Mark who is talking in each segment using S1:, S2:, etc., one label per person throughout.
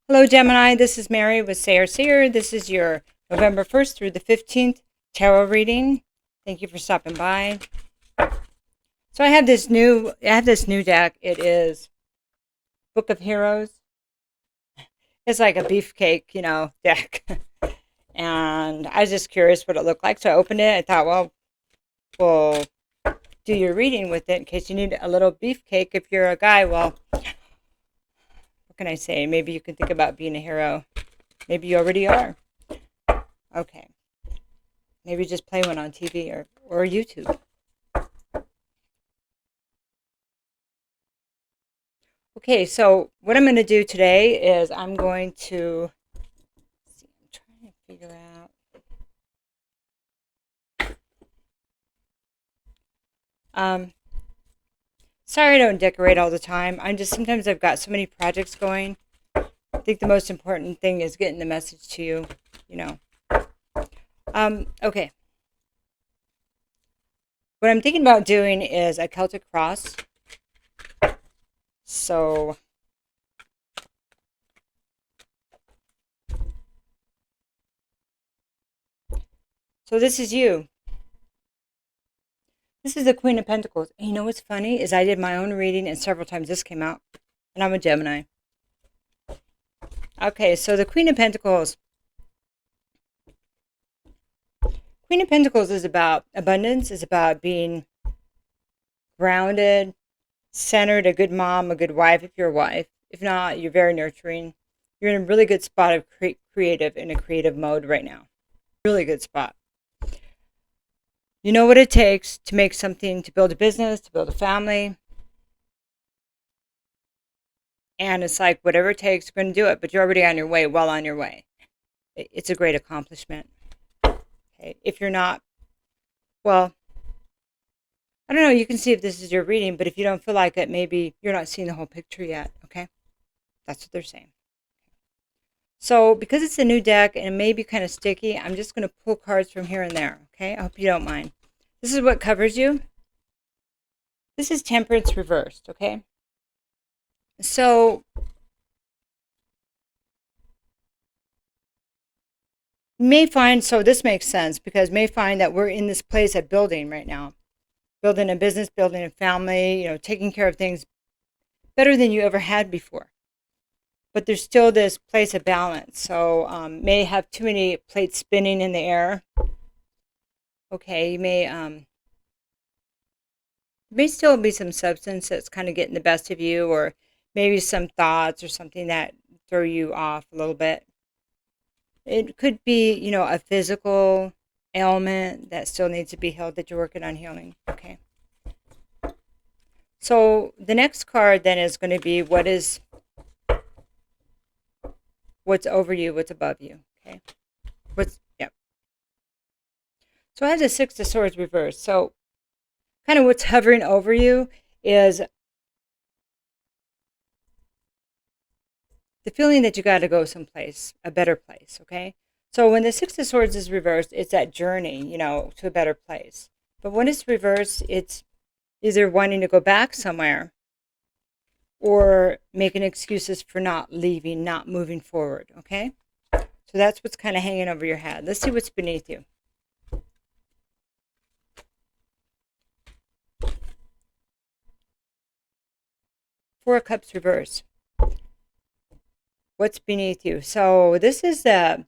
S1: Hello, Gemini. This is Mary with Seer. This is your November 1st through the 15th tarot reading. Thank you for stopping by. So I have this new deck. It is Book of Heroes. It's like a beefcake, deck. And I was just curious what it looked like. So I opened it. I thought, well, we'll do your reading with it in case you need a little beefcake. If you're a guy, well, what can I say? Maybe you can think about being a hero. Maybe you already are. Okay. Maybe just play one on TV or YouTube. Okay, so what I'm going to do today is I'm trying to figure out. Sorry I don't decorate all the time. Sometimes I've got so many projects going. I think the most important thing is getting the message to you, Okay. What I'm thinking about doing is a Celtic cross. So this is you. This is the Queen of Pentacles. And you know what's funny is I did my own reading and several times this came out. And I'm a Gemini. Okay, so the Queen of Pentacles. Queen of Pentacles is about abundance, is about being grounded, centered, a good mom, a good wife if you're a wife. If not, you're very nurturing. You're in a really good spot of in a creative mode right now. Really good spot. You know what it takes to make something, to build a business, to build a family. And it's like, whatever it takes, you're going to do it. But you're already on your way, well on your way. It's a great accomplishment. Okay. If you're not, well, I don't know, you can see if this is your reading, but if you don't feel like it, maybe you're not seeing the whole picture yet, okay? That's what they're saying. So because it's a new deck and it may be kind of sticky, I'm just going to pull cards from here and there, okay? I hope you don't mind. This is what covers you. This is Temperance Reversed, okay? So you may find, so this makes sense because you may find that we're in this place of building right now. Building a business, building a family, taking care of things better than you ever had before. But there's still this place of balance. So may have too many plates spinning in the air. Okay, you may still be some substance that's kind of getting the best of you, or maybe some thoughts or something that throw you off a little bit. It could be, a physical ailment that still needs to be healed that you're working on healing. Okay. So the next card then is going to be what's over you, what's above you. Okay. So I have the Six of Swords reversed. So kind of what's hovering over you is the feeling that you got to go someplace, a better place. Okay. So when the Six of Swords is reversed, it's that journey, to a better place. But when it's reversed, it's either wanting to go back somewhere or making excuses for not leaving, not moving forward, okay? So that's what's kind of hanging over your head. Let's see what's beneath you. Four of Cups reversed. What's beneath you? So this is the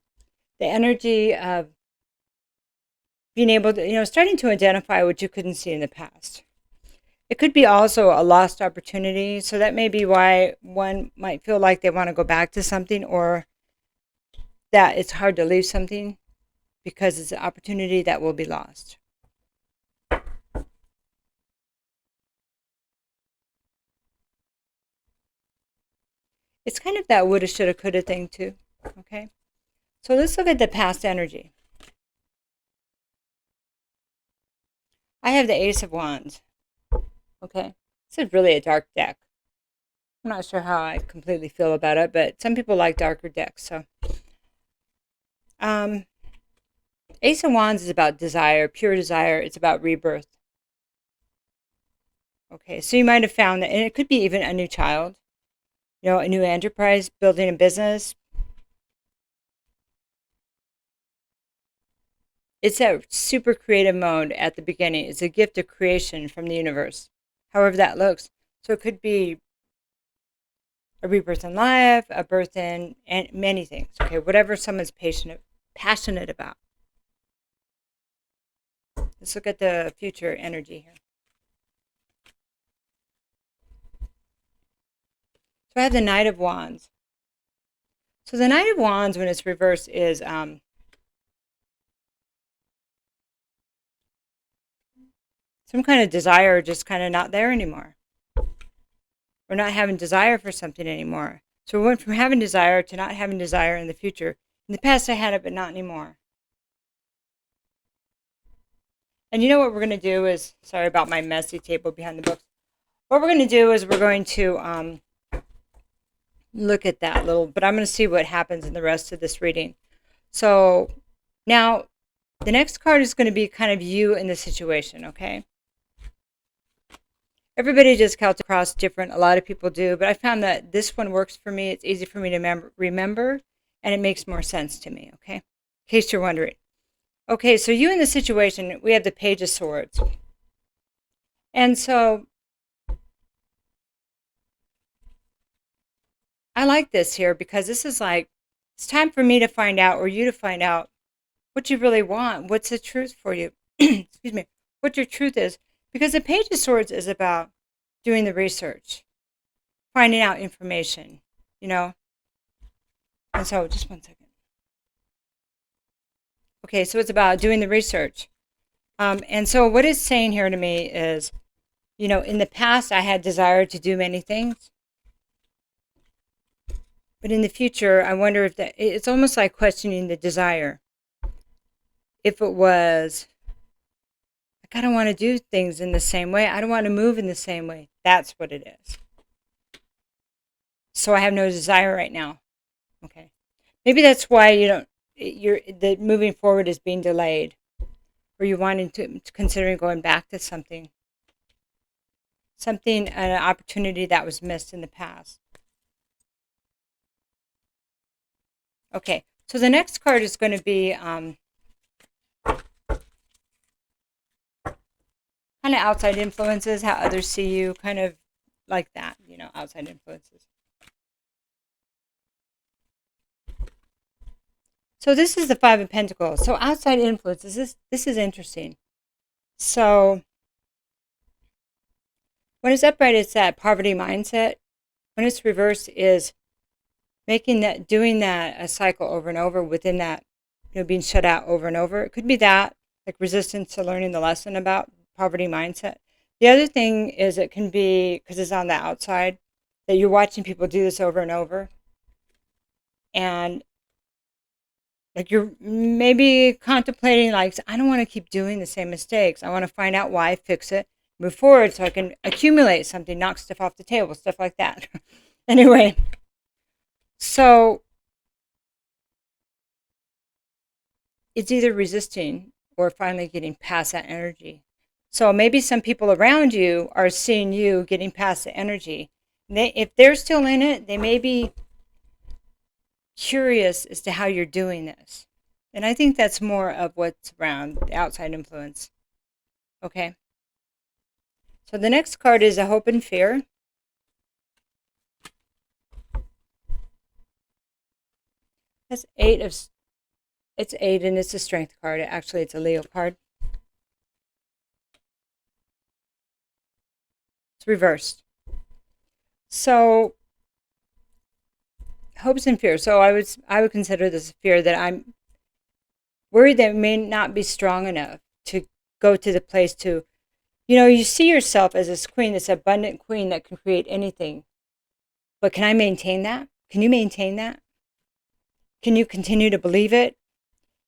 S1: energy of being able to, starting to identify what you couldn't see in the past. It could be also a lost opportunity. So that may be why one might feel like they want to go back to something, or that it's hard to leave something because it's an opportunity that will be lost. It's kind of that woulda, shoulda, coulda thing too. Okay. So let's look at the past energy. I have the Ace of Wands. Okay. This is really a dark deck. I'm not sure how I completely feel about it, but some people like darker decks. So, Ace of Wands is about desire, pure desire. It's about rebirth. Okay, so you might have found that, and it could be even a new child. you know, a new enterprise, building a business. It's a super creative mode at the beginning. It's a gift of creation from the universe, however that looks. So it could be a rebirth in life, a birth in, and many things. Okay, whatever someone's passionate about. Let's look at the future energy here. So I have the Knight of Wands. So the Knight of Wands, when it's reversed, is some kind of desire just kind of not there anymore. We're not having desire for something anymore. So we went from having desire to not having desire in the future. In the past, I had it, but not anymore. And you know what we're going to do is, sorry about my messy table behind the books. What we're going to do is we're going to look at that little, but I'm going to see what happens in the rest of this reading. So now the next card is going to be kind of you in the situation, okay? Everybody just counts across different, a lot of people do, but I found that this one works for me. It's easy for me to remember, and it makes more sense to me, okay? In case you're wondering. Okay, so you in the situation, we have the Page of Swords. And so I like this here because this is like, it's time for me to find out, or you to find out what you really want. What's the truth for you? Excuse me. What your truth is. Because the Page of Swords is about doing the research, finding out information, you know. And so, just one second. Okay, so it's about doing the research. And so what it's saying here to me is, you know, in the past I had desire to do many things. But in the future, I wonder if it's almost like questioning the desire. If it was, like, I don't want to do things in the same way. I don't want to move in the same way. That's what it is. So I have no desire right now. Okay. Maybe that's why the moving forward is being delayed. Or you wanting to considering going back to something, an opportunity that was missed in the past. Okay, so the next card is going to be kind of outside influences, how others see you, kind of like that, you know, outside influences. So this is the Five of Pentacles. So outside influences, this is interesting. So when it's upright, it's that poverty mindset. When it's reversed, is doing that a cycle over and over within that, you know, being shut out over and over. It could be that, like resistance to learning the lesson about poverty mindset. The other thing is it can be, because it's on the outside, that you're watching people do this over and over. And like you're maybe contemplating, like, I don't want to keep doing the same mistakes. I want to find out why, fix it, move forward so I can accumulate something, knock stuff off the table, stuff like that. Anyway, so it's either resisting or finally getting past that energy. So maybe some people around you are seeing you getting past the energy. If they're still in it, they may be curious as to how you're doing this. And I think that's more of what's around the outside influence. Okay. So the next card is a Hope and Fear. That's it's 8 and it's a Strength card. Actually, it's a Leo card. It's reversed. So hopes and fears. So I would consider this a fear that I'm worried that it may not be strong enough to go to the place to, you know, you see yourself as this queen, this abundant queen that can create anything. But can I maintain that? Can you maintain that? Can you continue to believe it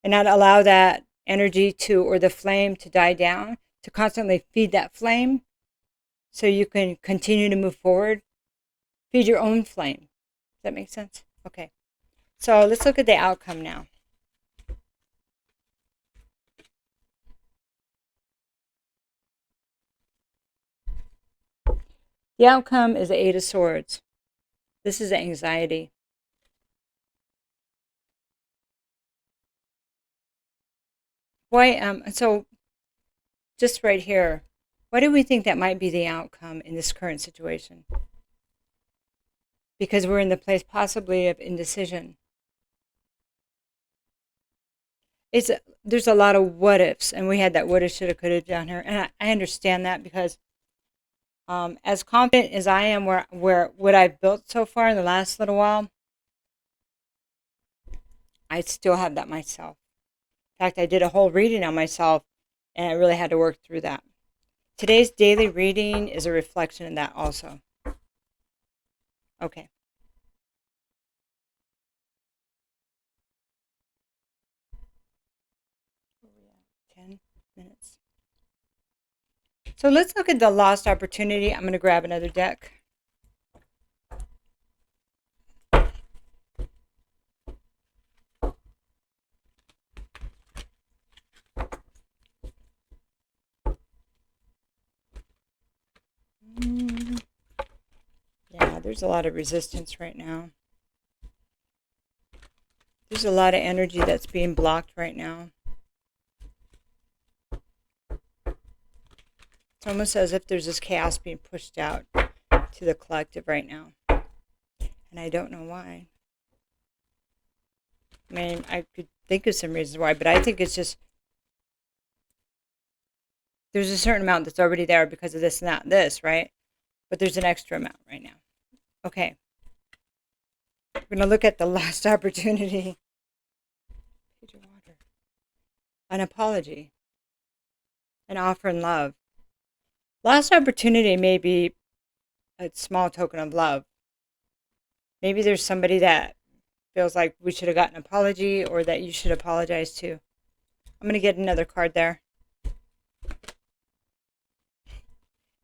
S1: and not allow that energy to, or the flame to die down, to constantly feed that flame so you can continue to move forward? Feed your own flame. Does that make sense? Okay. So let's look at the outcome now. The outcome is the Eight of Swords. This is anxiety. Why, so just right here, why do we think that might be the outcome in this current situation? Because we're in the place possibly of indecision. There's a lot of what ifs, and we had that woulda, shoulda, coulda down here, and I understand that because as confident as I am where what I've built so far in the last little while, I still have that myself. In fact, I did a whole reading on myself, and I really had to work through that. Today's daily reading is a reflection of that also. Okay. Where are we at? 10 minutes. So let's look at the lost opportunity. I'm going to grab another deck. Yeah, there's a lot of resistance right now. There's a lot of energy that's being blocked right now. It's almost as if there's this chaos being pushed out to the collective right now. And I don't know why. I mean, I could think of some reasons why, but I think it's just there's a certain amount that's already there because of this and that and this, right? But there's an extra amount right now. Okay. We're going to look at the last opportunity. Page of water. An apology. An offer in love. Last opportunity may be a small token of love. Maybe there's somebody that feels like we should have gotten an apology or that you should apologize to. I'm going to get another card there.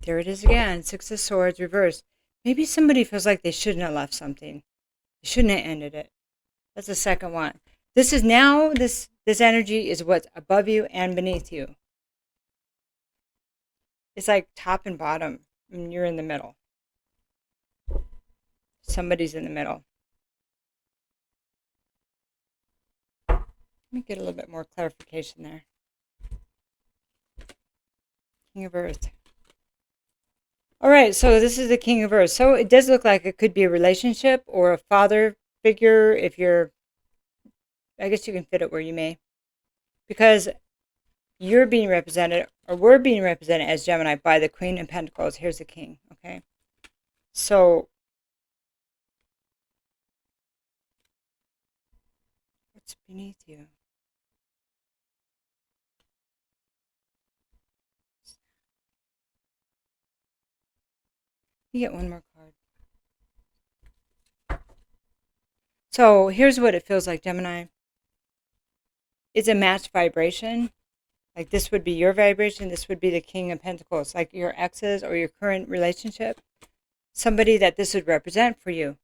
S1: There it is again. Six of Swords reversed. Maybe somebody feels like they shouldn't have left something. They shouldn't have ended it. That's the second one. This is now, this energy is what's above you and beneath you. It's like top and bottom, and you're in the middle. Somebody's in the middle. Let me get a little bit more clarification there. King of Earth. All right, so this is the King of Earth. So it does look like it could be a relationship or a father figure if you're, I guess you can fit it where you may. Because you're being represented, or we're being represented as Gemini by the Queen of Pentacles. Here's the King, okay? So, what's beneath you? You get one more card. So, here's what it feels like, Gemini. It's a matched vibration. Like this would be your vibration. This would be the King of Pentacles, like your exes or your current relationship. Somebody that this would represent for you.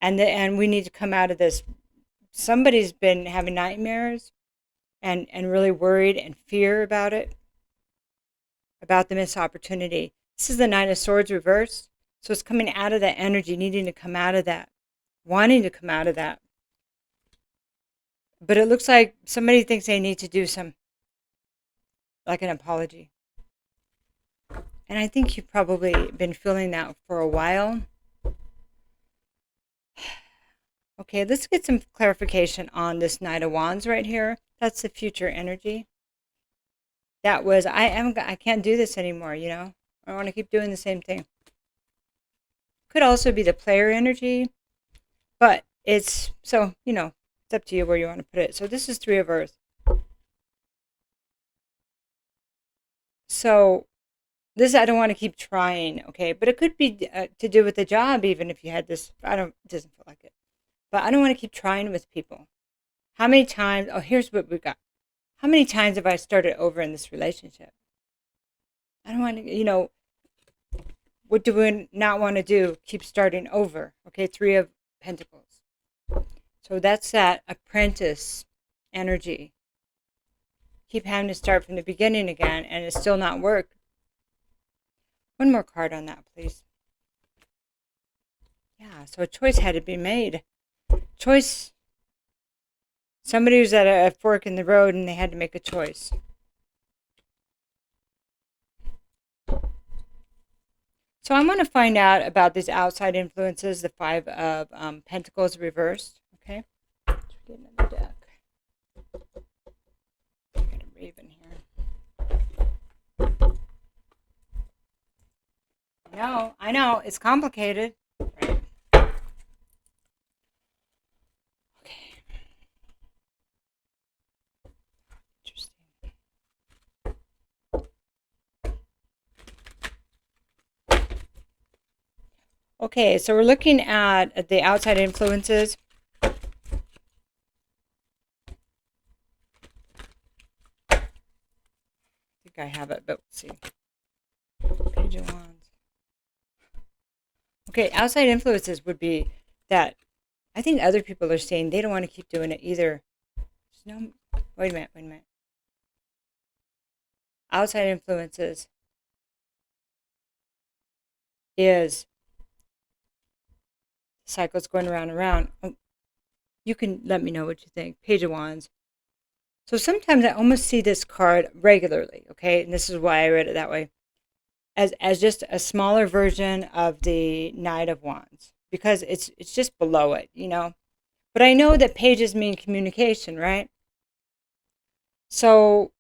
S1: And we need to come out of this. Somebody's been having nightmares and really worried and fear about it, about the missed opportunity. This is the Nine of Swords reversed. So it's coming out of that energy, needing to come out of that, wanting to come out of that. But it looks like somebody thinks they need to do some, like an apology. And I think you've probably been feeling that for a while. Okay, let's get some clarification on this Knight of Wands right here. That's the future energy. That was, I can't do this anymore, you know. I want to keep doing the same thing. Could also be the player energy. But it's, so, you know, it's up to you where you want to put it. So this is Three of Earth. So this, I don't want to keep trying, okay? But it could be to do with the job, even if you had this, it doesn't feel like it. But I don't want to keep trying with people. How many times, oh, here's what we got. How many times have I started over in this relationship? I don't want to, you know, what do we not want to do? Keep starting over, okay? Three of Pentacles. So that's that apprentice energy. Keep having to start from the beginning again, and it's still not work. One more card on that, please. Yeah, so a choice had to be made. Choice. Somebody was at a fork in the road and they had to make a choice. So I want to find out about these outside influences, the Five of Pentacles reversed. Okay. Let's get another deck. Got a raven here. I know, it's complicated. Right. Okay. Interesting. Okay, so we're looking at the outside influences. I think I have it, but let's see. Page of Wands. Okay, outside influences would be that I think other people are saying they don't want to keep doing it either. No, wait a minute. Outside influences is the cycle's going around and around. Oh, you can let me know what you think. Page of Wands. So sometimes I almost see this card regularly, okay? And this is why I read it that way. As just a smaller version of the Knight of Wands, because it's just below it, you know. But I know that pages mean communication, right? So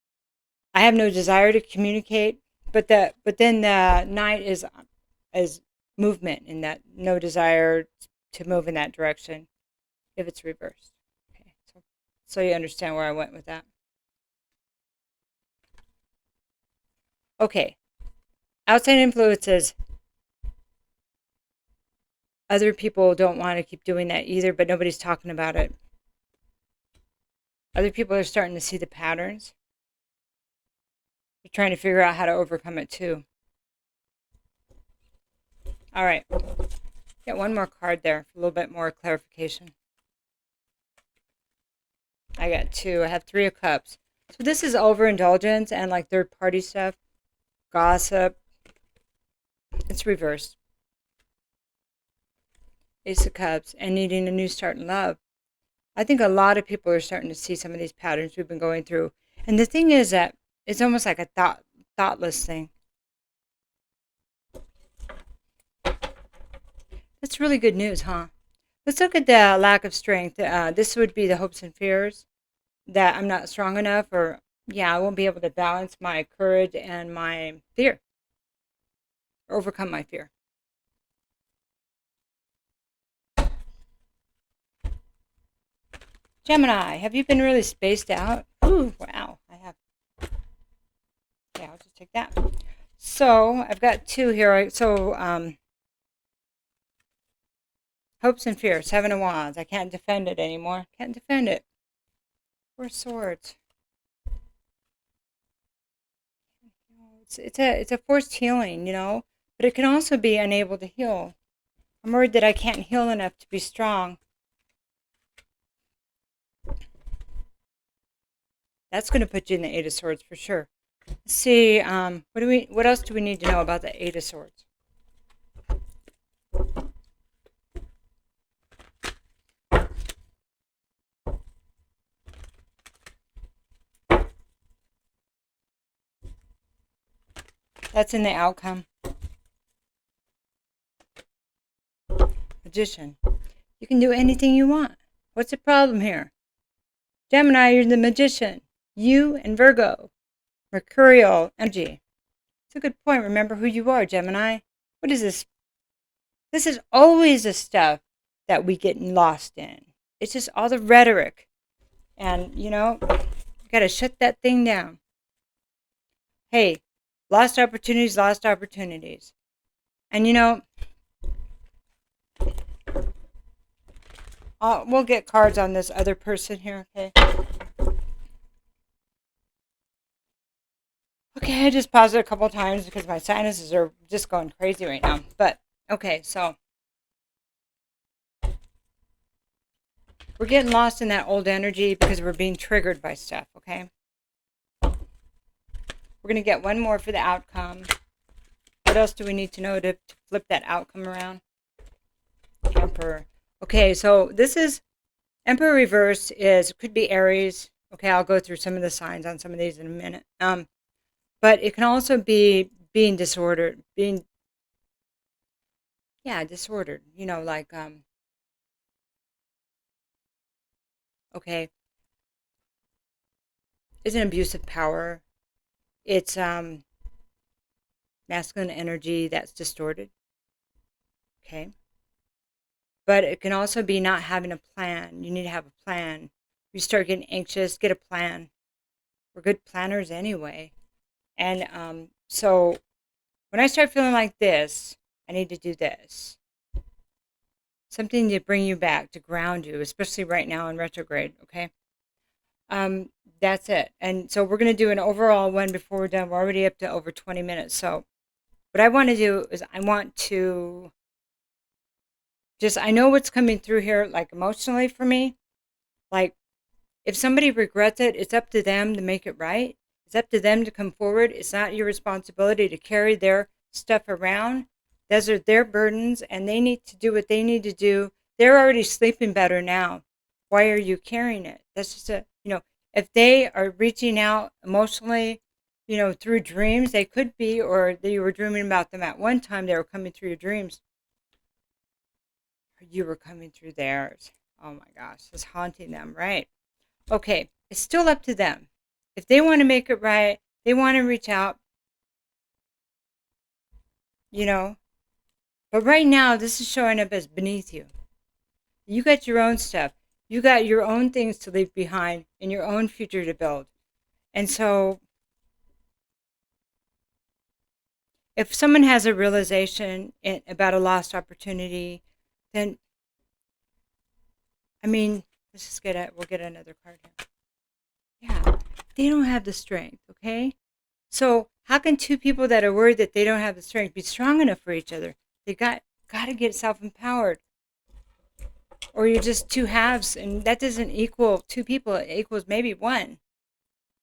S1: I have no desire to communicate, but then the Knight is movement, in that no desire to move in that direction if it's reversed. Okay, so you understand where I went with that. Okay, outside influences. Other people don't want to keep doing that either, but nobody's talking about it. Other people are starting to see the patterns. They're trying to figure out how to overcome it too. All right. Get one more card there for a little bit more clarification. I got two. I have Three of Cups. So this is overindulgence and like third party stuff. Gossip. It's reversed. Ace of Cups and needing a new start in love. I think a lot of people are starting to see some of these patterns we've been going through. And the thing is that it's almost like a thoughtless thing. That's really good news, huh? Let's look at the lack of strength. This would be the hopes and fears that I'm not strong enough, or I won't be able to balance my courage and my fear, or overcome my fear. Gemini, have you been really spaced out? Ooh, wow, I have. Okay, I'll just take that. So I've got two here. So hopes and fears, Seven of Wands. I can't defend it anymore. Can't defend it. Four of Swords. It's a forced healing, you know, but it can also be unable to heal. I'm worried that I can't heal enough to be strong. That's going to put you in the Eight of Swords for sure. Let's see, what else do we need to know about the Eight of Swords? That's in the outcome. Magician. You can do anything you want. What's the problem here? Gemini, you're the magician. You and Virgo. Mercurial energy. It's a good point. Remember who you are, Gemini. What is this? This is always the stuff that we get lost in. It's just all the rhetoric. And, you know, you got to shut that thing down. Hey, lost opportunities, lost opportunities. And, you know, we'll get cards on this other person here, okay? Okay, I just paused it a couple of times because my sinuses are just going crazy right now. But, okay, so we're getting lost in that old energy because we're being triggered by stuff, okay? We're going to get one more for the outcome. What else do we need to know to flip that outcome around? Emperor. Okay, so this is Emperor reverse could be Aries. Okay, I'll go through some of the signs on some of these in a minute. But it can also be being disordered, disordered. Like okay, it's an abuse of power. It's masculine energy that's distorted. Okay, but it can also be not having a plan. You need to have a plan. You start getting anxious, get a plan. We're good planners anyway. And so when I start feeling like this, I need to do this. Something to bring you back, to ground you, especially right now in retrograde, okay? That's it. And so we're going to do an overall one before we're done. We're already up to over 20 minutes. So what I want to do is I want to I know what's coming through here, like emotionally for me. Like if somebody regrets it, it's up to them to make it right. It's up to them to come forward. It's not your responsibility to carry their stuff around. Those are their burdens, and they need to do what they need to do. They're already sleeping better now. Why are you carrying it? That's just if they are reaching out emotionally, through dreams, they could be, or you were dreaming about them at one time, they were coming through your dreams. Or you were coming through theirs. Oh my gosh, it's haunting them, right? Okay, it's still up to them. If they want to make it right, they want to reach out, But right now, this is showing up as beneath you. You got your own stuff. You got your own things to leave behind and your own future to build. And so, if someone has a realization about a lost opportunity, then, let's just we'll get another card here. Yeah, they don't have the strength, okay? So, how can two people that are worried that they don't have the strength be strong enough for each other? They got to get self-empowered. Or you're just two halves, and that doesn't equal two people. It equals maybe one.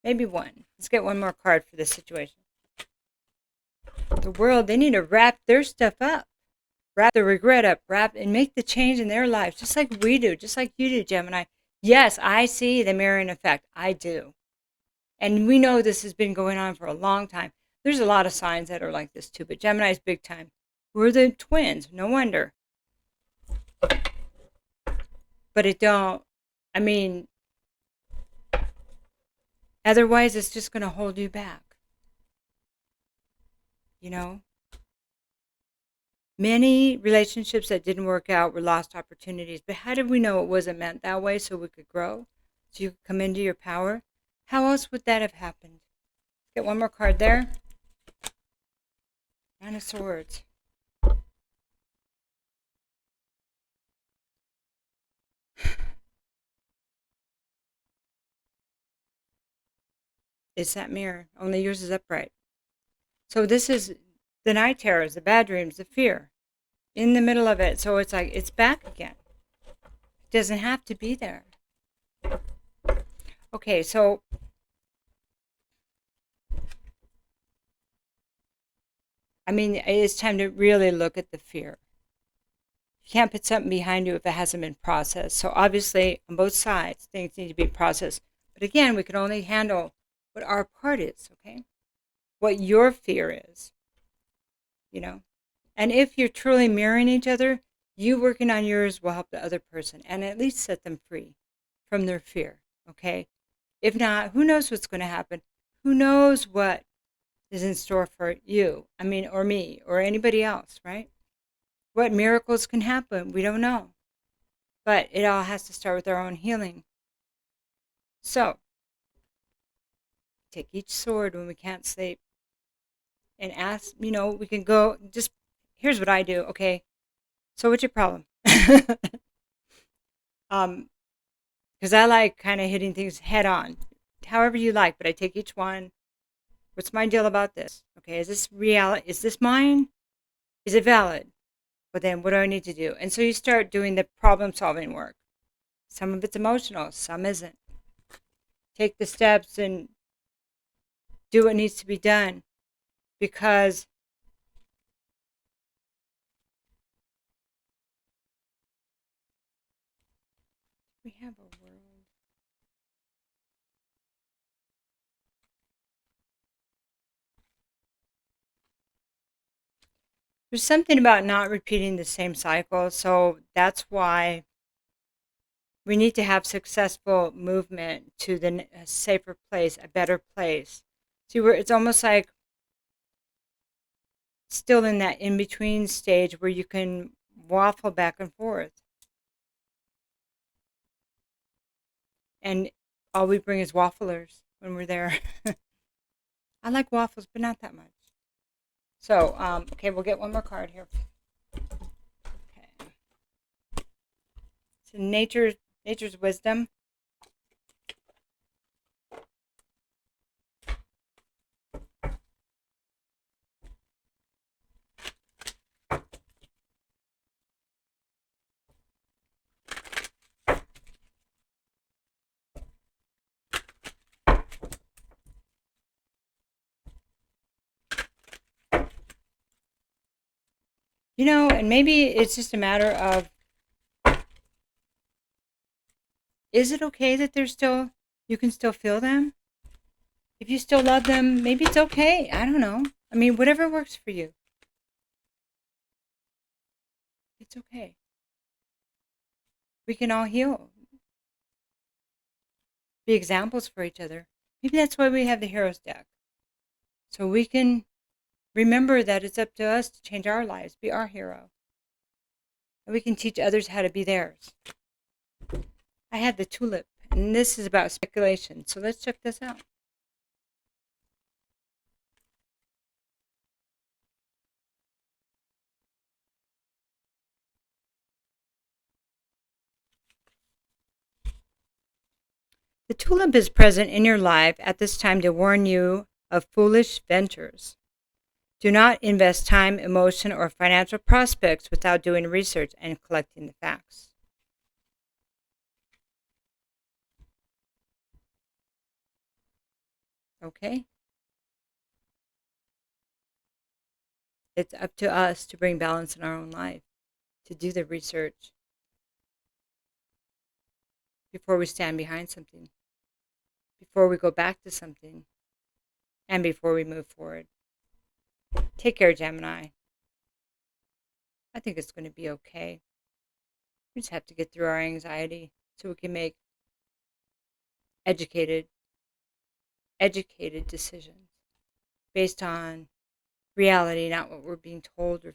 S1: Maybe one. Let's get one more card for this situation. The world, they need to wrap their stuff up. Wrap the regret up. And make the change in their lives, just like we do, just like you do, Gemini. Yes, I see the mirroring effect. I do. And we know this has been going on for a long time. There's a lot of signs that are like this too, but Gemini's big time. We're the twins. No wonder. But otherwise it's just going to hold you back. Many relationships that didn't work out were lost opportunities. But how did we know it wasn't meant that way so we could grow? So you could come into your power? How else would that have happened? Get one more card there. Nine of Swords. It's that mirror. Only yours is upright. So this is the night terrors, the bad dreams, the fear. In the middle of it. So it's like, it's back again. It doesn't have to be there. Okay, so it's time to really look at the fear. You can't put something behind you if it hasn't been processed. So obviously, on both sides, things need to be processed. But again, we can only handle what our part is, okay? What your fear is, And if you're truly mirroring each other, you working on yours will help the other person and at least set them free from their fear, okay? If not, who knows what's going to happen? Who knows what is in store for you, or me, or anybody else, right? What miracles can happen, we don't know. But it all has to start with our own healing. So, take each sword when we can't sleep and ask, we can go, here's what I do, okay? So what's your problem? Because I like kind of hitting things head on, however you like, but I take each one. What's my deal about this? Okay, is this reality? Is this mine? Is it valid? But then what do I need to do? And so you start doing the problem solving work. Some of it's emotional, some isn't. Take the steps and do what needs to be done, because We have a world. There's something about not repeating the same cycle, so that's why we need to have successful movement to a safer place, a better place. See, it's almost like still in that in-between stage where you can waffle back and forth. And all we bring is wafflers when we're there. I like waffles, but not that much. So, okay, we'll get one more card here. Okay. So nature's wisdom. You know, and maybe it's just a matter of, is it okay that you can still feel them? If you still love them, maybe it's okay. I don't know. I mean, whatever works for you. It's okay. We can all heal. Be examples for each other. Maybe that's why we have the Heroes deck. So we can remember that it's up to us to change our lives, be our hero. And we can teach others how to be theirs. I had the tulip, and this is about speculation. So let's check this out. The tulip is present in your life at this time to warn you of foolish ventures. Do not invest time, emotion, or financial prospects without doing research and collecting the facts. Okay? It's up to us to bring balance in our own life, to do the research before we stand behind something, before we go back to something, and before we move forward. Take care, Gemini. I think it's going to be okay. We just have to get through our anxiety so we can make educated decisions based on reality, not what we're being told or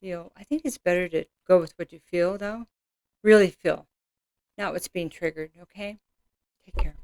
S1: feel. I think it's better to go with what you feel, though. Really feel, not what's being triggered, okay? Take care.